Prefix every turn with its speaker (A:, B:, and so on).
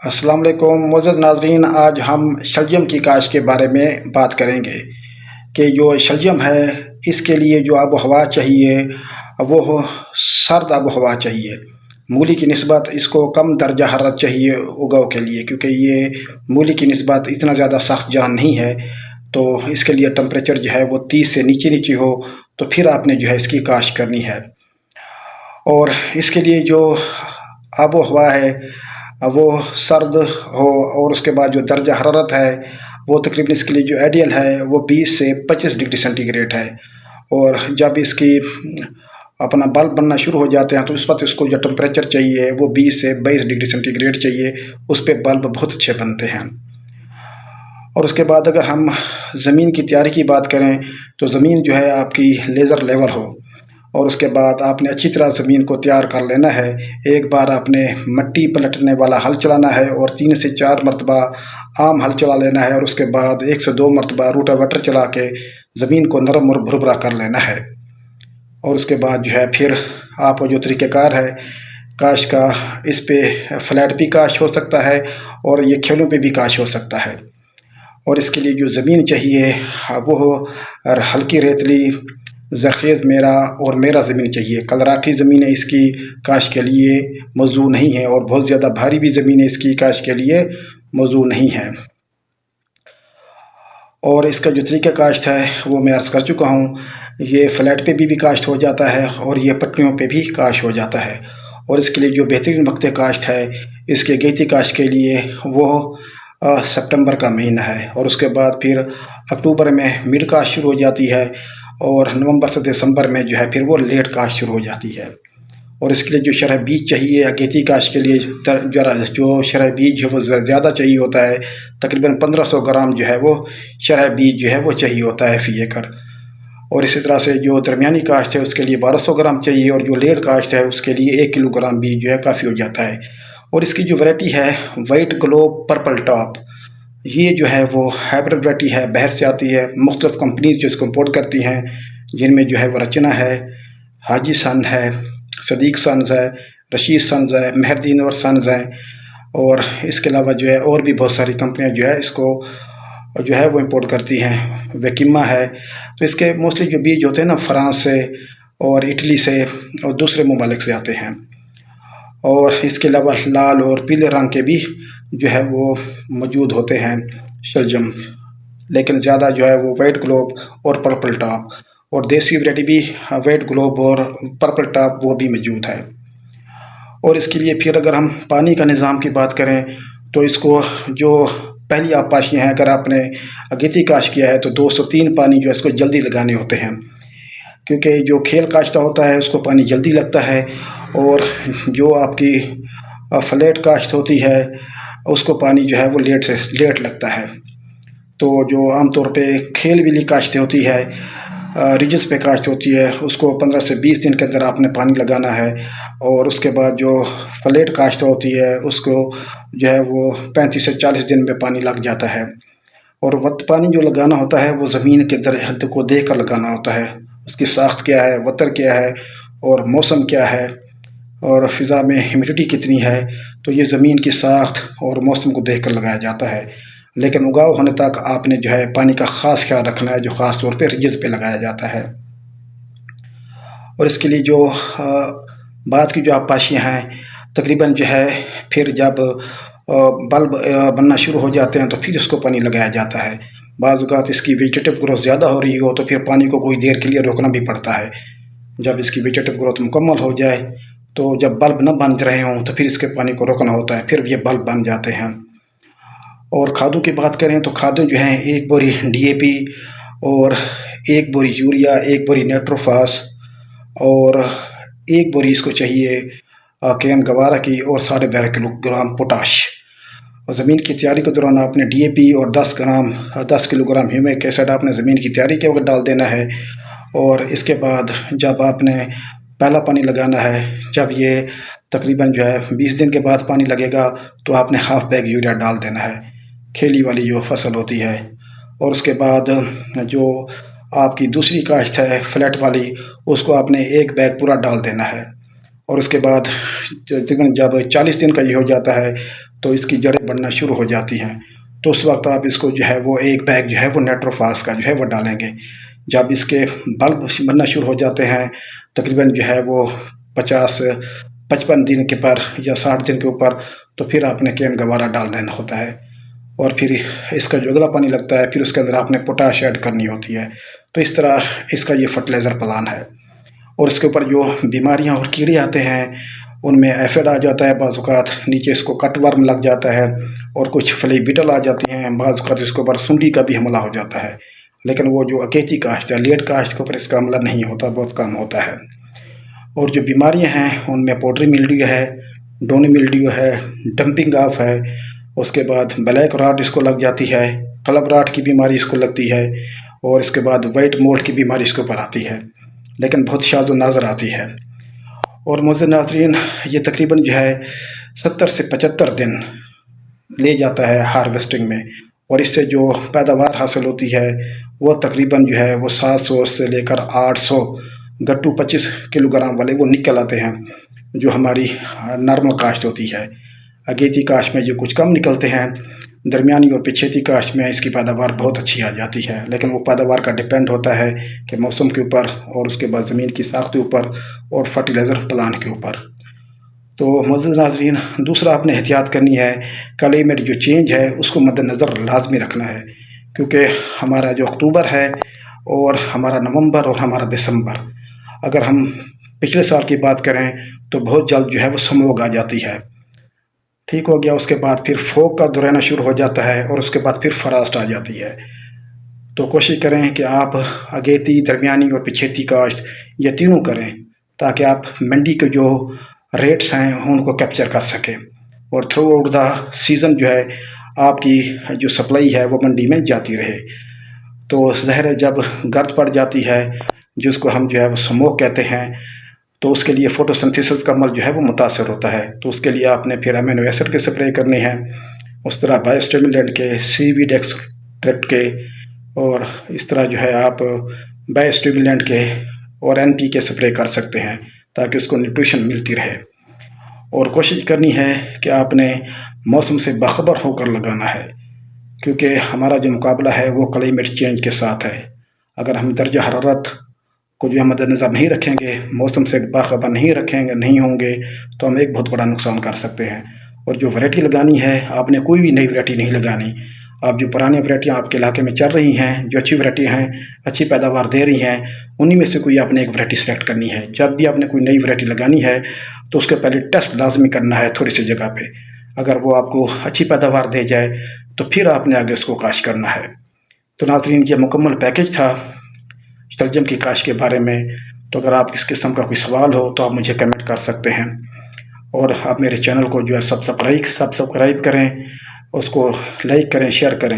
A: السلام علیکم معزز ناظرین، آج ہم شلجم کی کاشت کے بارے میں بات کریں گے کہ جو شلجم ہے اس کے لیے جو آب و ہوا چاہیے وہ سرد آب و ہوا چاہیے۔ مولی کی نسبت اس کو کم درجہ حرارت چاہیے اگاؤ کے لیے، کیونکہ یہ مولی کی نسبت اتنا زیادہ سخت جان نہیں ہے، تو اس کے لیے ٹمپریچر جو ہے وہ 30 سے نیچے ہو تو پھر آپ نے جو ہے اس کی کاشت کرنی ہے۔ اور اس کے لیے جو آب و ہوا ہے وہ سرد ہو، اور اس کے بعد جو درجہ حرارت ہے وہ تقریباً اس کے لیے جو آئیڈیل ہے وہ 20 سے 25 ڈگری سینٹی گریڈ ہے۔ اور جب اس کی اپنا بلب بننا شروع ہو جاتے ہیں تو اس وقت اس کو جو ٹمپریچر چاہیے وہ 20 سے 22 ڈگری سینٹی گریڈ چاہیے، اس پہ بلب بہت اچھے بنتے ہیں۔ اور اس کے بعد اگر ہم زمین کی تیاری کی بات کریں تو زمین جو ہے آپ کی لیزر لیول ہو، اور اس کے بعد آپ نے اچھی طرح زمین کو تیار کر لینا ہے۔ ایک بار آپ نے مٹی پلٹنے والا ہل چلانا ہے اور 3 سے 4 مرتبہ عام ہل چلا لینا ہے، اور اس کے بعد 1 سے 2 مرتبہ روٹا ویٹر چلا کے زمین کو نرم اور بھربھرا کر لینا ہے۔ اور اس کے بعد جو ہے پھر آپ جو طریقہ کار ہے کاشت کا، اس پہ فلیٹ بھی کاشت ہو سکتا ہے اور یہ کھیلوں پہ بھی کاشت ہو سکتا ہے۔ اور اس کے لیے جو زمین چاہیے وہ ہلکی ریتلی زرخیز میرا اور میرا زمین چاہیے۔ کلراٹھی زمینیں اس کی کاشت کے لیے موزوں نہیں ہیں، اور بہت زیادہ بھاری بھی زمینیں اس کی کاشت کے لیے موزوں نہیں ہیں۔ اور اس کا جو طریقہ کاشت ہے وہ میں عرض کر چکا ہوں، یہ فلیٹ پہ بھی کاشت ہو جاتا ہے اور یہ پٹریوں پہ بھی کاشت ہو جاتا ہے۔ اور اس کے لیے جو بہترین وقت کاشت ہے اس کے گیتی کاشت کے لیے وہ سپٹمبر کا مہینہ ہے، اور اس کے بعد پھر اکتوبر میں مڈ کاشت شروع ہو جاتی ہے، اور نومبر سے دسمبر میں جو ہے پھر وہ لیٹ کاشت شروع ہو جاتی ہے۔ اور اس کے لیے جو شرح بیج چاہیے اگیتی کاشت کے لیے، جو شرح بیج ہے وہ زیادہ چاہیے ہوتا ہے، تقریباً 1500 گرام جو ہے وہ شرح بیج جو ہے وہ چاہیے ہوتا ہے فی ایکڑ۔ اور اسی طرح سے جو درمیانی کاشت ہے اس کے لیے 1200 گرام چاہیے، اور جو لیٹ کاشت ہے اس کے لیے 1 کلو گرام بیج جو ہے کافی ہو جاتا ہے۔ اور اس کی جو ورائٹی ہے وائٹ گلوب پرپل ٹاپ، یہ جو ہے وہ ہائبرڈ ورائٹی ہے، باہر سے آتی ہے، مختلف کمپنیز جو اس کو امپورٹ کرتی ہیں، جن میں جو ہے وہ رچنا ہے، حاجی سن ہے، صدیق سنز ہے، رشید سنز ہے، مہردین اور سنز ہیں، اور اس کے علاوہ جو ہے اور بھی بہت ساری کمپنیاں جو ہے اس کو جو ہے وہ امپورٹ کرتی ہیں، ویکیما ہے۔ تو اس کے موسٹلی جو بیج ہوتے ہیں نا فرانس سے اور اٹلی سے اور دوسرے ممالک سے آتے ہیں۔ اور اس کے علاوہ لال اور پیلے رنگ کے بھی جو ہے وہ موجود ہوتے ہیں شلجم، لیکن زیادہ جو ہے وہ وائٹ گلوب اور پرپل ٹاپ، اور دیسی ویرائٹی بھی وائٹ گلوب اور پرپل ٹاپ وہ بھی موجود ہے۔ اور اس کے لیے پھر اگر ہم پانی کا نظام کی بات کریں تو اس کو جو پہلی آبپاشیاں ہیں، اگر آپ نے اگیتی کاشت کیا ہے تو 2 سے 3 پانی جو ہے اس کو جلدی لگانے ہوتے ہیں، کیونکہ جو کھیل کاشتہ ہوتا ہے اس کو پانی جلدی لگتا ہے، اور جو آپ کی فلیٹ کاشت ہوتی ہے اس کو پانی جو ہے وہ لیٹ لگتا ہے۔ تو جو عام طور پہ کھیل ویلی کاشت ہوتی ہے، ریجز پہ کاشت ہوتی ہے، اس کو 15 سے 20 دن کے اندر آپ نے پانی لگانا ہے، اور اس کے بعد جو فلیٹ کاشت ہوتی ہے اس کو جو ہے وہ 35 سے 40 دن میں پانی لگ جاتا ہے۔ اور وقت پانی جو لگانا ہوتا ہے وہ زمین کے درجے کو دیکھ کر لگانا ہوتا ہے، اس کی ساخت کیا ہے، وتر کیا ہے، اور موسم کیا ہے، اور فضا میں ہیومیڈیٹی کتنی ہے، تو یہ زمین کی ساخت اور موسم کو دیکھ کر لگایا جاتا ہے۔ لیکن اگاؤ ہونے تک آپ نے جو ہے پانی کا خاص خیال رکھنا ہے، جو خاص طور پہ ریجز پہ لگایا جاتا ہے۔ اور اس کے لیے جو بعد کی جو آبپاشیاں ہیں تقریباً جو ہے پھر جب بلب بننا شروع ہو جاتے ہیں تو پھر اس کو پانی لگایا جاتا ہے۔ بعض اوقات اس کی ویجیٹیو گروتھ زیادہ ہو رہی ہو تو پھر پانی کو کوئی دیر کے لیے روکنا بھی پڑتا ہے۔ جب اس کی ویجیٹیو گروتھ مکمل ہو جائے تو جب بلب نہ بن رہے ہوں تو پھر اس کے پانی کو روکنا ہوتا ہے، پھر یہ بلب بن جاتے ہیں۔ اور کھادوں کی بات کریں تو کھادیں جو ہیں 1 بوری ڈی اے پی، اور 1 بوری یوریا، 1 بوری نیٹروفاس، اور 1 بوری اس کو چاہیے کین گوارا کی، اور 12.5 کلو گرام پوٹاش۔ اور زمین کی تیاری کے دوران آپ نے ڈی اے پی اور 10 کلو گرام ہیومک ایسڈ آپ نے زمین کی تیاری کے وقت ڈال دینا ہے۔ اور اس کے بعد جب آپ نے پہلا پانی لگانا ہے، جب یہ تقریباً جو ہے 20 دن کے بعد پانی لگے گا تو آپ نے ½ بیگ یوریا ڈال دینا ہے، کھیلی والی جو فصل ہوتی ہے۔ اور اس کے بعد جو آپ کی دوسری کاشت ہے فلیٹ والی، اس کو آپ نے 1 بیگ پورا ڈال دینا ہے۔ اور اس کے بعد تقریباً جب 40 دن کا یہ ہو جاتا ہے تو اس کی جڑیں بڑھنا شروع ہو جاتی ہیں، تو اس وقت آپ اس کو جو ہے وہ ایک بیگ جو ہے وہ نیٹروفاس کا جو ہے وہ ڈالیں گے۔ جب اس کے بلب بننا شروع ہو جاتے ہیں تقریباً جو ہے وہ 50-55 دن کے پر یا 60 دن کے اوپر، تو پھر آپ نے کین گوارا ڈال دینا ہوتا ہے، اور پھر اس کا جو اگلا پانی لگتا ہے پھر اس کے اندر آپ نے پوٹاش ایڈ کرنی ہوتی ہے۔ تو اس طرح اس کا یہ فرٹیلائزر پلان ہے۔ اور اس کے اوپر جو بیماریاں اور کیڑے آتے ہیں ان میں ایفڈ آ جاتا ہے، بعض اوقات نیچے اس کو کٹ ورم لگ جاتا ہے، اور کچھ فلی بیٹل آ جاتی ہیں، بعض اوقات اس کے اوپر سنڈی کا بھی حملہ ہو جاتا ہے۔ لیکن وہ جو اگیتی کاشت ہے، لیٹ کاشت کے اوپر اس کا حملہ نہیں ہوتا، بہت کم ہوتا ہے۔ اور جو بیماریاں ہیں ان میں پوٹری ملڈیو ہے، ڈونی ملڈیو ہے، ڈمپنگ آف ہے، اس کے بعد بلیک راٹ اس کو لگ جاتی ہے، کلب راٹ کی بیماری اس کو لگتی ہے، اور اس کے بعد وائٹ مولڈ کی بیماری اس کے اوپر آتی ہے، لیکن بہت شاذ و نادر آتی ہے۔ اور معزز ناظرین، یہ تقریباً جو ہے 70 سے 75 دن لے جاتا ہے ہارویسٹنگ میں، اور اس سے جو پیداوار حاصل ہوتی ہے وہ تقریباً جو ہے وہ 700 سے لے کر 800 گٹو 25 کلو گرام والے وہ نکل آتے ہیں، جو ہماری نارمل کاشت ہوتی ہے۔ اگیتی کاشت میں جو کچھ کم نکلتے ہیں، درمیانی اور پچھیتی کاشت میں اس کی پیداوار بہت اچھی آ جاتی ہے، لیکن وہ پیداوار کا ڈیپینڈ ہوتا ہے کہ موسم کے اوپر، اور اس کے بعد زمین کی ساخت کے اوپر، اور فرٹیلائزر پلان کے اوپر۔ تو معزز ناظرین، دوسرا آپ نے احتیاط کرنی ہے، کلائمیٹ جو چینج ہے اس کو مد نظر لازمی رکھنا ہے، کیونکہ ہمارا جو اکتوبر ہے اور ہمارا نومبر اور ہمارا دسمبر، اگر ہم پچھلے سال کی بات کریں تو بہت جلد جو ہے وہ سموگ آ جاتی ہے، ٹھیک ہو گیا۔ اس کے بعد پھر فوگ کا دور آنا شروع ہو جاتا ہے، اور اس کے بعد پھر فراسٹ آ جاتی ہے۔ تو کوشش کریں کہ آپ اگیتی، درمیانی اور پچھیتی کاشت یہ تینوں کریں، تاکہ آپ منڈی کے جو ریٹس ہیں ان کو کیپچر کر سکیں، اور تھرو آؤٹ دا سیزن جو ہے آپ کی جو سپلائی ہے وہ منڈی میں جاتی رہے۔ تو ظاہر ہے جب گرد پڑ جاتی ہے، جس کو ہم جو ہے وہ سموک کہتے ہیں، تو اس کے لیے فوٹو سنتھیسس کا عمل جو ہے وہ متاثر ہوتا ہے، تو اس کے لیے آپ نے پھر امینو ایسڈ کے سپرے کرنے ہیں، اس طرح بایو اسٹیمولینٹ کے، سی ویڈ ایکسٹریکٹ کے، اور اس طرح جو ہے آپ بایو اسٹیمولینٹ کے اور این پی کے سپرے کر سکتے ہیں، تاکہ اس کو نیوٹریشن ملتی رہے۔ اور کوشش کرنی ہے کہ آپ نے موسم سے باخبر ہو کر لگانا ہے، کیونکہ ہمارا جو مقابلہ ہے وہ کلائمیٹ چینج کے ساتھ ہے۔ اگر ہم درجہ حرارت کو جو مد نظر نہیں رکھیں گے، موسم سے باخبر نہیں ہوں گے، تو ہم ایک بہت بڑا نقصان کر سکتے ہیں۔ اور جو ویرائٹی لگانی ہے، آپ نے کوئی بھی نئی ویرائٹی نہیں لگانی، آپ جو پرانی ویرائٹیاں آپ کے علاقے میں چل رہی ہیں، جو اچھی ویرائٹی ہیں، اچھی پیداوار دے رہی ہیں، انہی میں سے کوئی آپ نے ایک ویرائٹی سلیکٹ کرنی ہے۔ جب بھی آپ نے کوئی نئی ویرائٹی لگانی ہے تو اس کے پہلے ٹیسٹ لازمی کرنا ہے تھوڑی سی جگہ پہ، اگر وہ آپ کو اچھی پیداوار دے جائے تو پھر آپ نے آگے اس کو کاشت کرنا ہے۔ تو ناظرین، یہ مکمل پیکج تھا شلجم کی کاشت کے بارے میں۔ تو اگر آپ اس قسم کا کوئی سوال ہو تو آپ مجھے کمنٹ کر سکتے ہیں، اور آپ میرے چینل کو جو ہے سبسکرائب کریں، اس کو لائک کریں، شیئر کریں۔